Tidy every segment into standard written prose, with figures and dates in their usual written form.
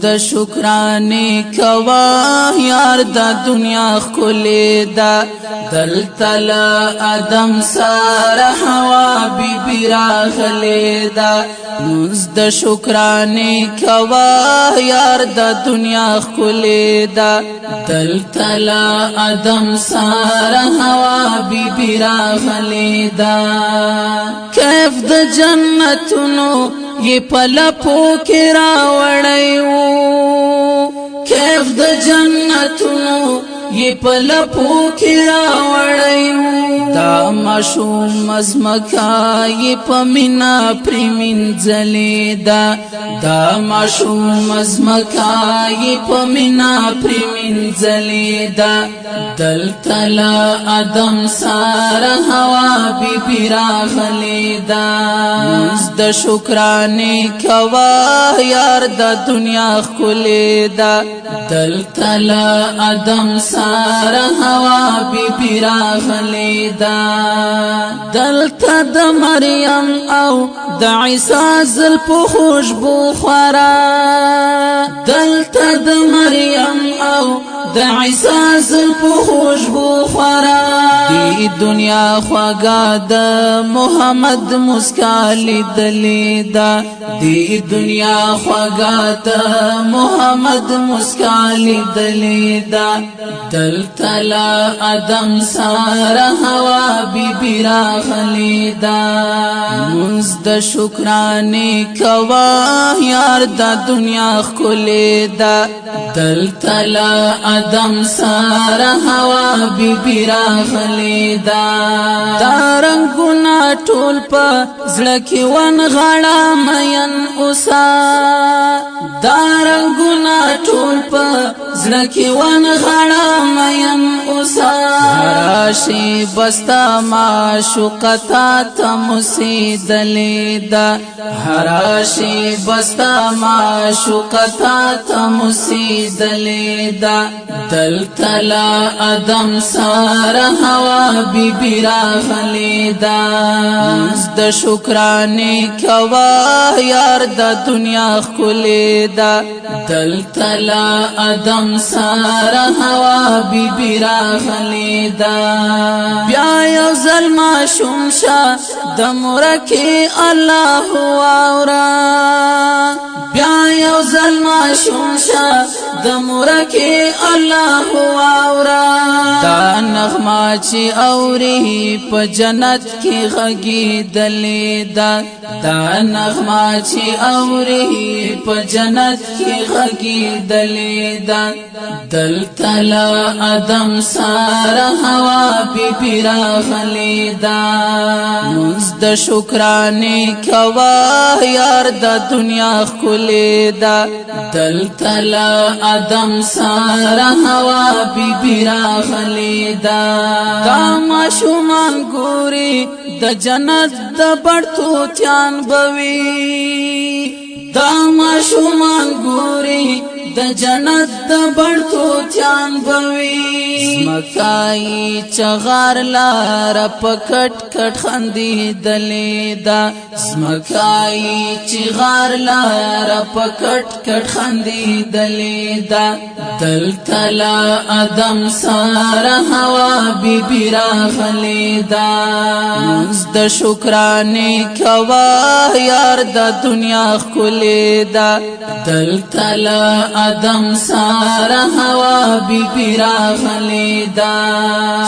د شکرانه کوا یار د دنیا خلی دا دلتل ادم سار حوا بی بی راغلی دا نوز د شکرانه کوا یار د دنیا خلی دا دلتل ادم سار حوا بی بی راغلی دا کیف د جنتونو یہ پلپو کی راوڑیو کیف د جنتونو یہ پلپو کی راوڑیو دا مشوم مزمکا یہ پمینا پریمین زلی دا مشوم مزمکا یہ پمینا پریمین زلی دلتل ادم سار ہوا بی بی راغلی دا د شکرانه کوا یار د دنیا خلی دا دلتل ادم سار ہوا بی بی راغلی دا دلتا د مریم او د عیسی زلفو خوشبو خورا دلتا د مریم او د عیسی زلفو خوشبو خورا دی دنیا خواگا د محمد مسکالی دلی دا دی دنیا خواگا د محمد مسکالی دلی دا دلتل ادم سار ہوا بی بی راغلی دا منز د شکرانه کوا یار د دنیا خلی دا دلتل ادم سار ہوا بی بی راغلی دا دارنگونا ټول په زړه کې ونغاړه مین اوسا دارنگونا ټول په زړه کې ونغاړه مین اوسا راشي بستا معشوقتا تمسیدلی دا راشي بستا معشوقتا تمسیدلی دا دلتل ادم سار ہوا بی بی راغلی دا د شکرانه کوا یار د دنیا خلی دا دلتل ادم سار ہوا بی بی راغلی دا بیا یو ظلم شمشا د مرکی الله اورا بیا یو ظلم شمشا د مرکی الله اورا دا نغما چی اوری په جنت کی غگی دلی دا نغما چی اوری په جنت کی غگی دلی دلتل ادم سار ہوا بی بی راغلی دا منز د شکرانه کوا یار د دنیا خلی دا دلتل ادم سار ہوا بی بی راغلی دا ماشومان ګوري د جنت د بڑتو تیان بوي دا ماشومان ګوري د جنت د بڑتو تیان بوي مکای چغار لار پکټ کټ خندي دلی دا مکای چغار لار پکټ کټ خندي دلی دا دلتل ادم سار ہوا بی بی راغلی دا د شکرانه کوا یار د دنیا خلی دا دلتل ادم سار ہوا بی بی راغلی دا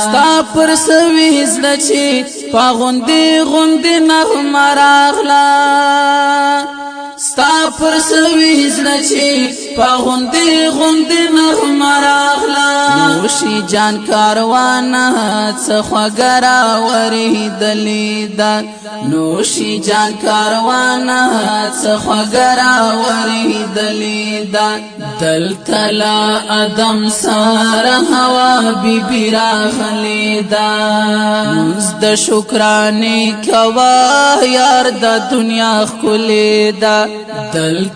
ستا پر سویز لچی پا غندی غندی نغم راغلا ستا پر سویز لچی پا غندی غندی نغم راغلا نوشی جان کاروانا څخوګرا وری دلی دا نوشی جان کاروانا څخوګرا وری دلی دا دلتل ادم سار ہوا بی بی راغلی دا منز د شکرانه کوا یار د دنیا خلی دا دلتل